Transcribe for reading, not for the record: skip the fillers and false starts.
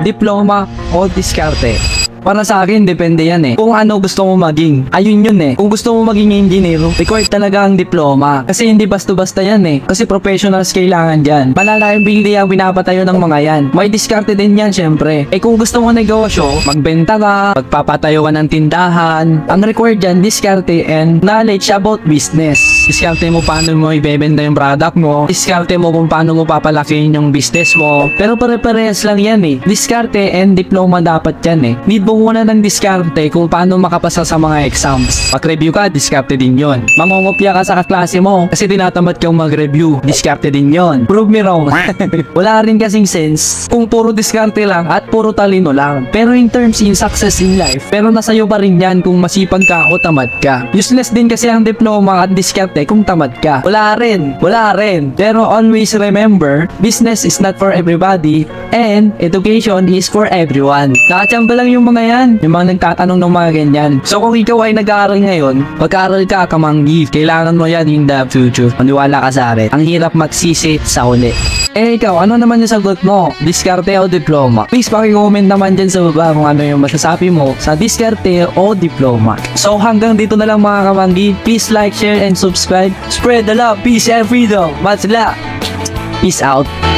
diploma o diskarte? Para sa akin, depende yan eh. Kung ano gusto mo maging, ayun yun eh. Kung gusto mo maging engineer, required talaga ang diploma. Kasi hindi basta-basta yan eh. Kasi professionals kailangan dyan. Malalayang building ang pinapatayo ng mga yan. May diskarte din yan syempre. Eh kung gusto mo negosyo, magbenta ka, magpapatayo ka ng tindahan. Ang required dyan, diskarte and knowledge about business. Diskarte mo paano mo ibebenta yung product mo. Diskarte mo kung paano mo papalakihin yung business mo. Pero pare-parehas lang yan eh. Diskarte and diploma dapat yan eh. Need mo muna ng diskarte kung paano makapasa sa mga exams. Mag-review ka, diskarte din yon. Mangungopia ka sa kaklase mo kasi tinatamad kang mag-review. Diskarte din yon. Prove me wrong. Wala rin kasing sense kung puro diskarte lang at puro talino lang. Pero in terms in success in life, pero nasa iyo pa rin yan kung masipag ka o tamad ka. Useless din kasi ang diploma at diskarte kung tamad ka. Wala rin. Wala rin. Pero always remember, business is not for everybody and education is for everyone. Nakachamba lang yung mga yan, yung mga nagtatanong ng mga ganyan. So kung ikaw ay nag-aaral ngayon, pag-aaral ka kamanggi, kailangan mo yan in the future. Maniwala ka sa akin. Ang hirap magsisi sa uli. Eh ikaw, ano naman yung sagot mo? Diskarte o diploma? Please paki-comment naman dyan sa baba kung ano yung masasabi mo sa diskarte o diploma. So hanggang dito na lang mga kamanggi. Please like, share, and subscribe. Spread the love, peace, and freedom. Matsala! Peace out!